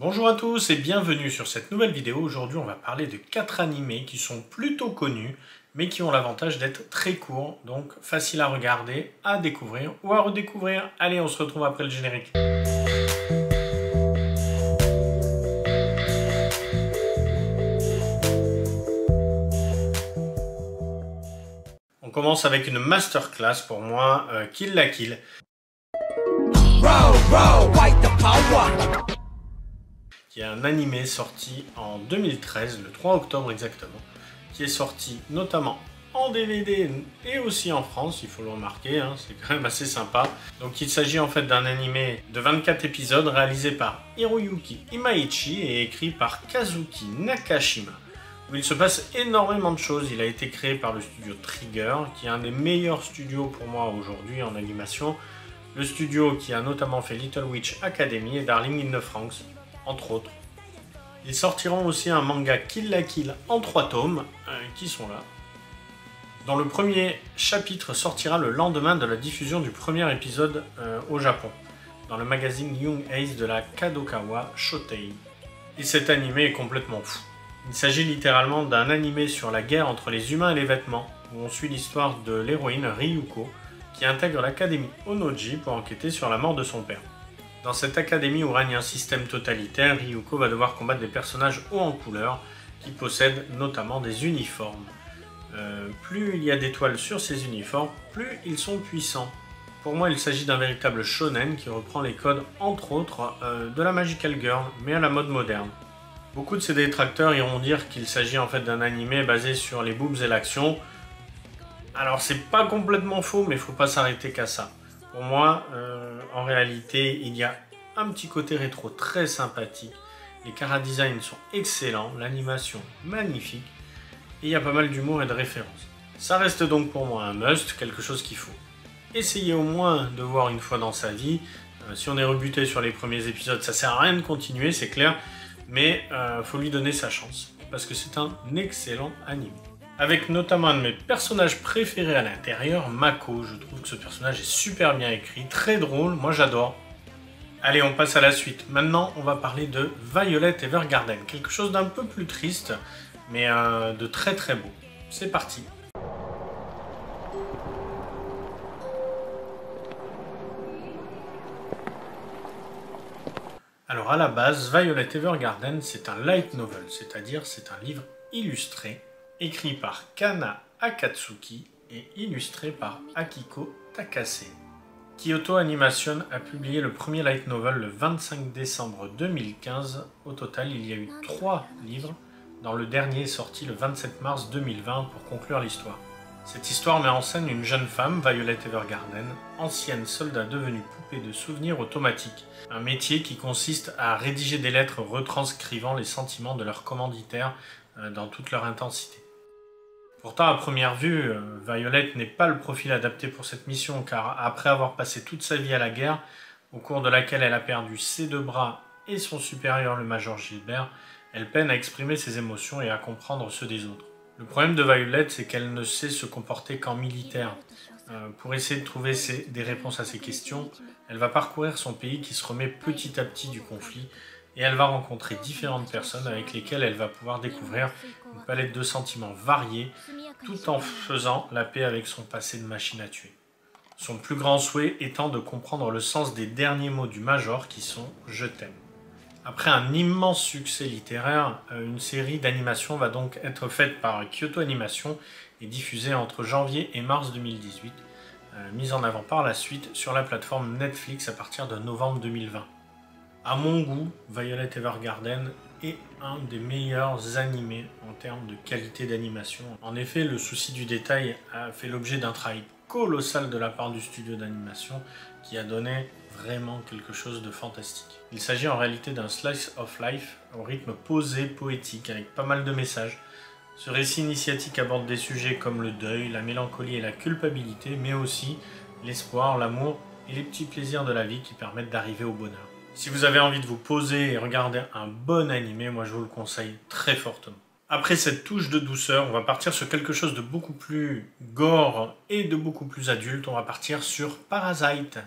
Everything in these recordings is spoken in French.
Bonjour à tous et bienvenue sur cette nouvelle vidéo. Aujourd'hui on va parler de 4 animés qui sont plutôt connus mais qui ont l'avantage d'être très courts, donc faciles à regarder, à découvrir ou à redécouvrir. Allez, on se retrouve après le générique. On commence avec une masterclass pour moi, Kill la Kill. Qui est un animé sorti en 2013, le 3 octobre exactement, qui est sorti notamment en DVD et aussi en France, il faut le remarquer, hein, c'est quand même assez sympa. Donc il s'agit en fait d'un animé de 24 épisodes réalisé par Hiroyuki Imaichi et écrit par Kazuki Nakashima, où il se passe énormément de choses. Il a été créé par le studio Trigger, qui est un des meilleurs studios pour moi aujourd'hui en animation. Le studio qui a notamment fait Little Witch Academy et Darling in the Franxx, entre autres. Ils sortiront aussi un manga Kill la Kill en 3 tomes, qui sont là, dont le premier chapitre sortira le lendemain de la diffusion du premier épisode au Japon, dans le magazine Young Ace de la Kadokawa Shotei. Et cet animé est complètement fou. Il s'agit littéralement d'un animé sur la guerre entre les humains et les vêtements, où on suit l'histoire de l'héroïne Ryuko, qui intègre l'académie Onoji pour enquêter sur la mort de son père. Dans cette académie où règne un système totalitaire, Ryuko va devoir combattre des personnages hauts en couleur qui possèdent notamment des uniformes. Plus il y a d'étoiles sur ces uniformes, plus ils sont puissants. Pour moi, il s'agit d'un véritable shonen qui reprend les codes, entre autres, de la Magical Girl, mais à la mode moderne. Beaucoup de ces détracteurs iront dire qu'il s'agit en fait d'un animé basé sur les boobs et l'action. Alors c'est pas complètement faux, mais il faut pas s'arrêter qu'à ça. Pour moi, en réalité, il y a un petit côté rétro très sympathique. Les chara-designs sont excellents, l'animation magnifique, et il y a pas mal d'humour et de références. Ça reste donc pour moi un must, quelque chose qu'il faut essayer au moins de voir une fois dans sa vie. Si on est rebuté sur les premiers épisodes, ça sert à rien de continuer, c'est clair, mais faut lui donner sa chance, parce que c'est un excellent animé. Avec notamment un de mes personnages préférés à l'intérieur, Mako. Je trouve que ce personnage est super bien écrit, très drôle, moi j'adore. Allez, on passe à la suite. Maintenant, on va parler de Violet Evergarden, quelque chose d'un peu plus triste, mais de très très beau. C'est parti. Alors à la base, Violet Evergarden, c'est un light novel, c'est-à-dire c'est un livre illustré, écrit par Kana Akatsuki et illustré par Akiko Takase. Kyoto Animation a publié le premier light novel le 25 décembre 2015. Au total, il y a eu 3 livres, dont le dernier est sorti le 27 mars 2020 pour conclure l'histoire. Cette histoire met en scène une jeune femme, Violet Evergarden, ancienne soldat devenue poupée de souvenirs automatique, un métier qui consiste à rédiger des lettres retranscrivant les sentiments de leurs commanditaires dans toute leur intensité. Pourtant, à première vue, Violet n'est pas le profil adapté pour cette mission, car après avoir passé toute sa vie à la guerre, au cours de laquelle elle a perdu ses 2 bras et son supérieur, le Major Gilbert, elle peine à exprimer ses émotions et à comprendre ceux des autres. Le problème de Violet, c'est qu'elle ne sait se comporter qu'en militaire. Pour essayer de trouver des réponses à ces questions, elle va parcourir son pays qui se remet petit à petit du conflit, et elle va rencontrer différentes personnes avec lesquelles elle va pouvoir découvrir une palette de sentiments variés, tout en faisant la paix avec son passé de machine à tuer. Son plus grand souhait étant de comprendre le sens des derniers mots du Major qui sont « Je t'aime ». Après un immense succès littéraire, une série d'animation va donc être faite par Kyoto Animation et diffusée entre janvier et mars 2018, mise en avant par la suite sur la plateforme Netflix à partir de novembre 2020. À mon goût, Violet Evergarden est un des meilleurs animés en termes de qualité d'animation. En effet, le souci du détail a fait l'objet d'un travail colossal de la part du studio d'animation qui a donné vraiment quelque chose de fantastique. Il s'agit en réalité d'un slice of life au rythme posé, poétique, avec pas mal de messages. Ce récit initiatique aborde des sujets comme le deuil, la mélancolie et la culpabilité, mais aussi l'espoir, l'amour et les petits plaisirs de la vie qui permettent d'arriver au bonheur. Si vous avez envie de vous poser et regarder un bon animé, moi je vous le conseille très fortement. Après cette touche de douceur, on va partir sur quelque chose de beaucoup plus gore et de beaucoup plus adulte. On va partir sur Parasite.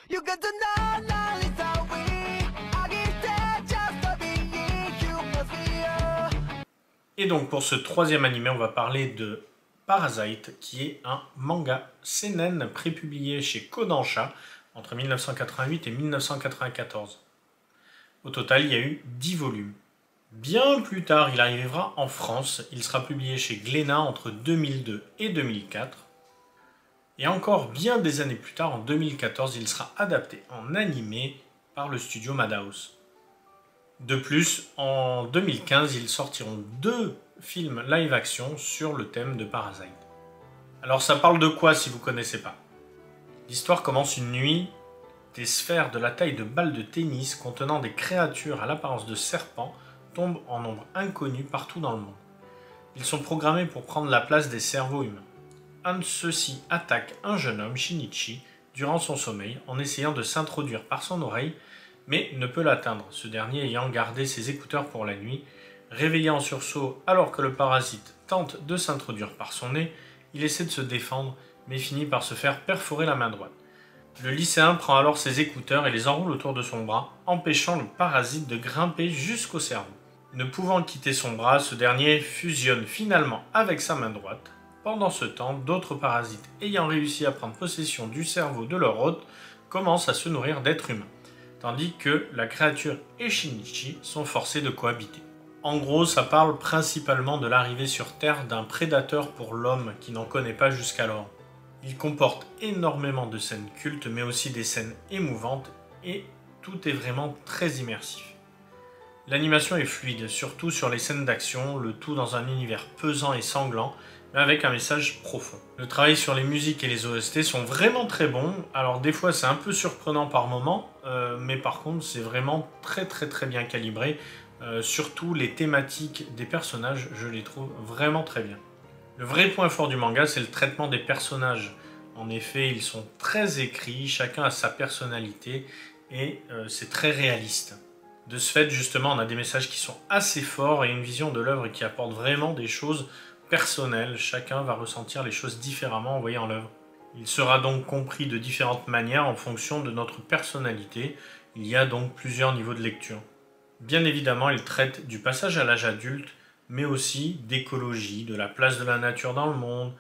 You got to know, Et donc pour ce troisième animé, on va parler de Parasite, qui est un manga seinen prépublié chez Kodansha entre 1988 et 1994. Au total, il y a eu 10 volumes. Bien plus tard, il arrivera en France. Il sera publié chez Glénat entre 2002 et 2004. Et encore bien des années plus tard, en 2014, il sera adapté en animé par le studio Madhouse. De plus, en 2015, ils sortiront 2 films live-action sur le thème de Parasite. Alors ça parle de quoi si vous ne connaissez pas? L'histoire commence une nuit. Des sphères de la taille de balles de tennis contenant des créatures à l'apparence de serpents tombent en nombre inconnu partout dans le monde. Ils sont programmés pour prendre la place des cerveaux humains. Un de ceux-ci attaque un jeune homme, Shinichi, durant son sommeil en essayant de s'introduire par son oreille, mais ne peut l'atteindre, ce dernier ayant gardé ses écouteurs pour la nuit. Réveillé en sursaut alors que le parasite tente de s'introduire par son nez, il essaie de se défendre, mais finit par se faire perforer la main droite. Le lycéen prend alors ses écouteurs et les enroule autour de son bras, empêchant le parasite de grimper jusqu'au cerveau. Ne pouvant quitter son bras, ce dernier fusionne finalement avec sa main droite. Pendant ce temps, d'autres parasites ayant réussi à prendre possession du cerveau de leur hôte commencent à se nourrir d'êtres humains, tandis que la créature et Shinichi sont forcés de cohabiter. En gros, ça parle principalement de l'arrivée sur Terre d'un prédateur pour l'homme qui n'en connaît pas jusqu'alors. Il comporte énormément de scènes cultes, mais aussi des scènes émouvantes, et tout est vraiment très immersif. L'animation est fluide, surtout sur les scènes d'action, le tout dans un univers pesant et sanglant, mais avec un message profond. Le travail sur les musiques et les OST sont vraiment très bons, alors des fois c'est un peu surprenant par moments, mais par contre c'est vraiment très bien calibré, surtout les thématiques des personnages, je les trouve vraiment très bien. Le vrai point fort du manga, c'est le traitement des personnages. En effet, ils sont très écrits, chacun a sa personnalité, et c'est très réaliste. De ce fait, justement, on a des messages qui sont assez forts et une vision de l'œuvre qui apporte vraiment des choses personnelles. Chacun va ressentir les choses différemment en voyant l'œuvre. Il sera donc compris de différentes manières en fonction de notre personnalité. Il y a donc plusieurs niveaux de lecture. Bien évidemment, il traite du passage à l'âge adulte, mais aussi d'écologie, de la place de la nature dans le monde,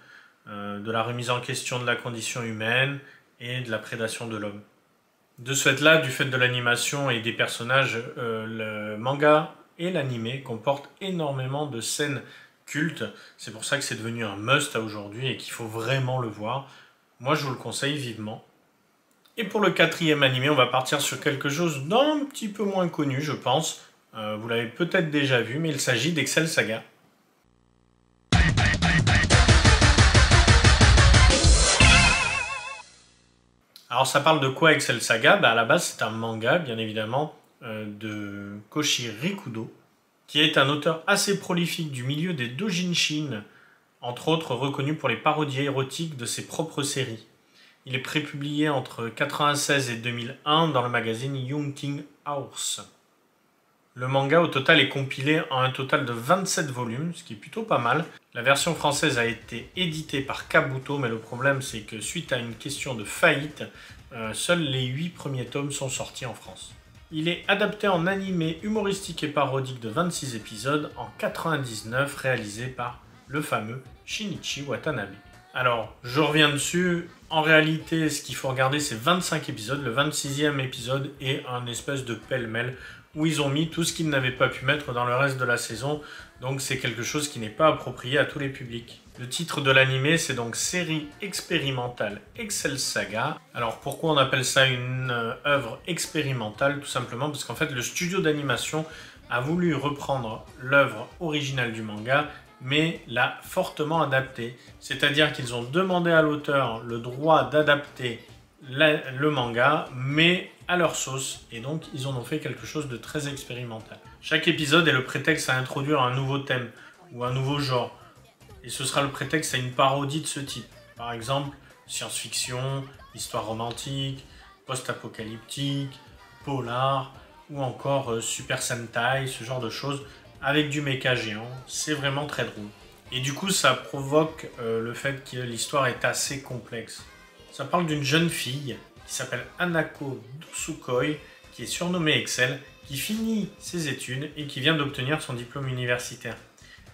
de la remise en question de la condition humaine et de la prédation de l'homme. De ce fait-là, du fait de l'animation et des personnages, le manga et l'animé comportent énormément de scènes cultes. C'est pour ça que c'est devenu un must à aujourd'hui et qu'il faut vraiment le voir. Moi, je vous le conseille vivement. Et pour le quatrième animé, on va partir sur quelque chose d'un petit peu moins connu, je pense. Vous l'avez peut-être déjà vu, mais il s'agit d'Excel Saga. Alors ça parle de quoi Excel Saga? À la base c'est un manga bien évidemment de Koshi Rikudo, qui est un auteur assez prolifique du milieu des doujinshi, entre autres reconnu pour les parodies érotiques de ses propres séries. Il est prépublié entre 1996 et 2001 dans le magazine Young King House. Le manga au total est compilé en un total de 27 volumes, ce qui est plutôt pas mal. La version française a été éditée par Kabuto, mais le problème c'est que suite à une question de faillite, seuls les 8 premiers tomes sont sortis en France. Il est adapté en animé humoristique et parodique de 26 épisodes en 99, réalisé par le fameux Shinichi Watanabe. Alors, je reviens dessus. En réalité, ce qu'il faut regarder, c'est 25 épisodes. Le 26e épisode est un espèce de pêle-mêle où ils ont mis tout ce qu'ils n'avaient pas pu mettre dans le reste de la saison. Donc c'est quelque chose qui n'est pas approprié à tous les publics. Le titre de l'animé, c'est donc Série expérimentale Excel Saga. Alors pourquoi on appelle ça une œuvre expérimentale? Tout simplement parce qu'en fait le studio d'animation a voulu reprendre l'œuvre originale du manga, mais l'a fortement adaptée. C'est-à-dire qu'ils ont demandé à l'auteur le droit d'adapter le manga, mais à leur sauce, et donc ils en ont fait quelque chose de très expérimental. Chaque épisode est le prétexte à introduire un nouveau thème ou un nouveau genre, et ce sera le prétexte à une parodie de ce type. Par exemple, science-fiction, histoire romantique, post-apocalyptique, polar, ou encore Super Sentai, ce genre de choses, avec du mecha géant. C'est vraiment très drôle. Et du coup, ça provoque le fait que l'histoire est assez complexe. Ça parle d'une jeune fille qui s'appelle Hanako Tsukoi, qui est surnommée Excel, qui finit ses études et qui vient d'obtenir son diplôme universitaire.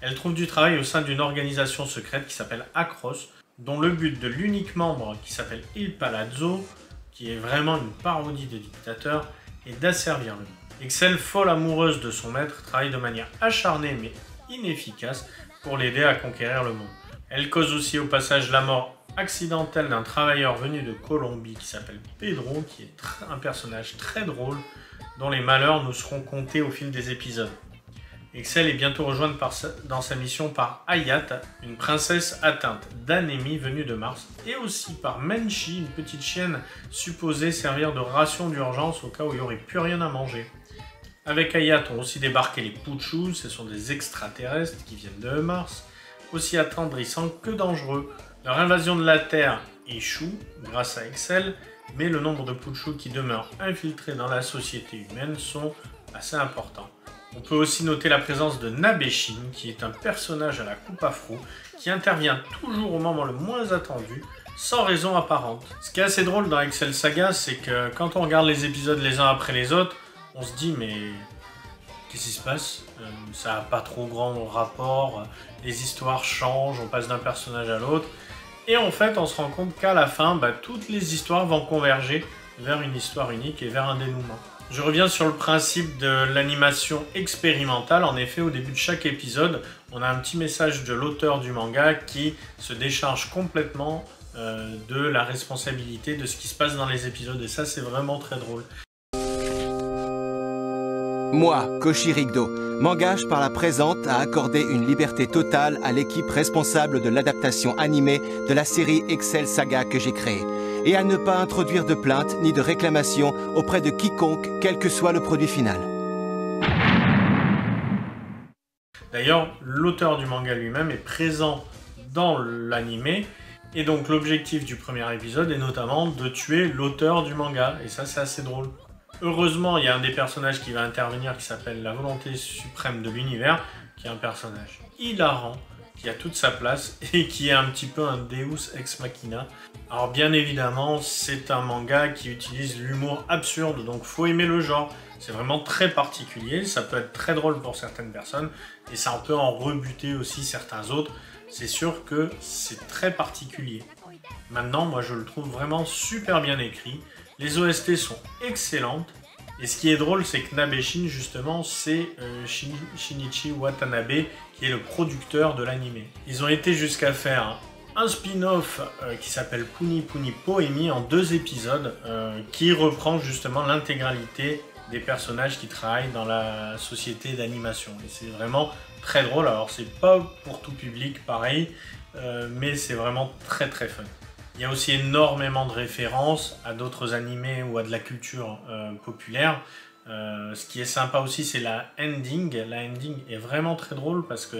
Elle trouve du travail au sein d'une organisation secrète qui s'appelle Acros, dont le but de l'unique membre qui s'appelle Il Palazzo, qui est vraiment une parodie de dictateur, est d'asservir le monde. Excel, folle amoureuse de son maître, travaille de manière acharnée mais inefficace pour l'aider à conquérir le monde. Elle cause aussi au passage la mort accidentelle d'un travailleur venu de Colombie qui s'appelle Pedro, qui est un personnage très drôle, dont les malheurs nous seront contés au fil des épisodes. Excel est bientôt rejointe dans sa mission par Hayat, une princesse atteinte d'anémie venue de Mars, et aussi par Menchi, une petite chienne supposée servir de ration d'urgence au cas où il n'y aurait plus rien à manger. Avec Hayat ont aussi débarqué les Putschus, ce sont des extraterrestres qui viennent de Mars, aussi attendrissants que dangereux. Leur invasion de la Terre échoue grâce à Excel, mais le nombre de Putschus qui demeurent infiltrés dans la société humaine sont assez importants. On peut aussi noter la présence de Nabeshin, qui est un personnage à la coupe afro, qui intervient toujours au moment le moins attendu, sans raison apparente. Ce qui est assez drôle dans Excel Saga, c'est que quand on regarde les épisodes les uns après les autres, on se dit mais qu'est-ce qui se passe? Ça n'a pas trop grand rapport, les histoires changent, on passe d'un personnage à l'autre. Et en fait, on se rend compte qu'à la fin, toutes les histoires vont converger vers une histoire unique et vers un dénouement. Je reviens sur le principe de l'animation expérimentale. En effet, au début de chaque épisode, on a un petit message de l'auteur du manga qui se décharge complètement de la responsabilité de ce qui se passe dans les épisodes. Et ça, c'est vraiment très drôle. Moi, Koshi Rigdo, m'engage par la présente à accorder une liberté totale à l'équipe responsable de l'adaptation animée de la série Excel Saga que j'ai créée, et à ne pas introduire de plainte ni de réclamation auprès de quiconque, quel que soit le produit final. D'ailleurs, l'auteur du manga lui-même est présent dans l'animé, et donc l'objectif du premier épisode est notamment de tuer l'auteur du manga, et ça c'est assez drôle. Heureusement, il y a un des personnages qui va intervenir qui s'appelle la volonté suprême de l'univers, qui est un personnage hilarant, qui a toute sa place et qui est un petit peu un Deus ex machina. Alors bien évidemment, c'est un manga qui utilise l'humour absurde, donc faut aimer le genre. C'est vraiment très particulier, ça peut être très drôle pour certaines personnes et ça peut en rebuter aussi certains autres. C'est sûr que c'est très particulier. Maintenant, moi je le trouve vraiment super bien écrit. Les OST sont excellentes. Et ce qui est drôle, c'est que Nabeshin, justement, c'est Shinichi Watanabe, qui est le producteur de l'anime. Ils ont été jusqu'à faire un spin-off qui s'appelle Puni Puni Poemi en 2 épisodes, qui reprend justement l'intégralité des personnages qui travaillent dans la société d'animation. Et c'est vraiment très drôle. Alors, c'est pas pour tout public, pareil, mais c'est vraiment très très fun. Il y a aussi énormément de références à d'autres animés ou à de la culture populaire. Ce qui est sympa aussi, c'est la ending. La ending est vraiment très drôle parce que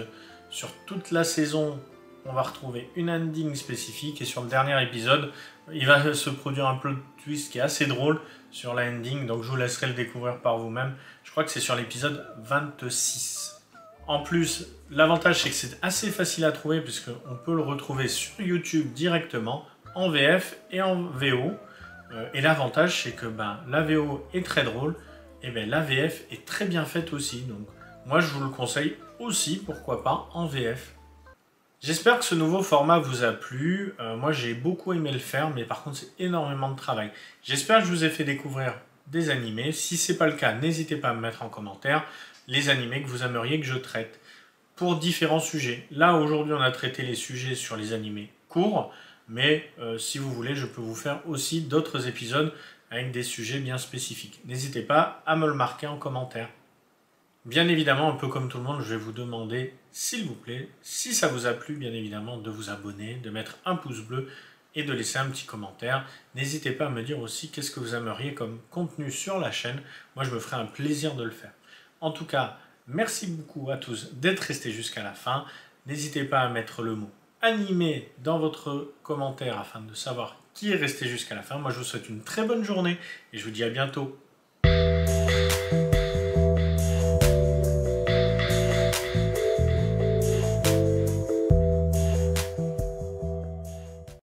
sur toute la saison, on va retrouver une ending spécifique. Et sur le dernier épisode, il va se produire un plot twist qui est assez drôle sur la ending. Donc je vous laisserai le découvrir par vous-même. Je crois que c'est sur l'épisode 26. En plus, l'avantage c'est que c'est assez facile à trouver puisqu'on peut le retrouver sur YouTube directement, en VF et en VO. Et l'avantage, c'est que la VO est très drôle, et la VF est très bien faite aussi. Donc moi, je vous le conseille aussi, pourquoi pas, en VF. J'espère que ce nouveau format vous a plu. Moi, j'ai beaucoup aimé le faire, mais par contre, c'est énormément de travail. J'espère que je vous ai fait découvrir des animés. Si ce n'est pas le cas, n'hésitez pas à me mettre en commentaire les animés que vous aimeriez que je traite pour différents sujets. Là, aujourd'hui, on a traité les sujets sur les animés courts. Mais si vous voulez, je peux vous faire aussi d'autres épisodes avec des sujets bien spécifiques. N'hésitez pas à me le marquer en commentaire. Bien évidemment, un peu comme tout le monde, je vais vous demander, s'il vous plaît, si ça vous a plu, bien évidemment, de vous abonner, de mettre un pouce bleu et de laisser un petit commentaire. N'hésitez pas à me dire aussi qu'est-ce que vous aimeriez comme contenu sur la chaîne. Moi, je me ferai un plaisir de le faire. En tout cas, merci beaucoup à tous d'être restés jusqu'à la fin. N'hésitez pas à mettre le mot animé dans votre commentaire afin de savoir qui est resté jusqu'à la fin. Moi, je vous souhaite une très bonne journée et je vous dis à bientôt.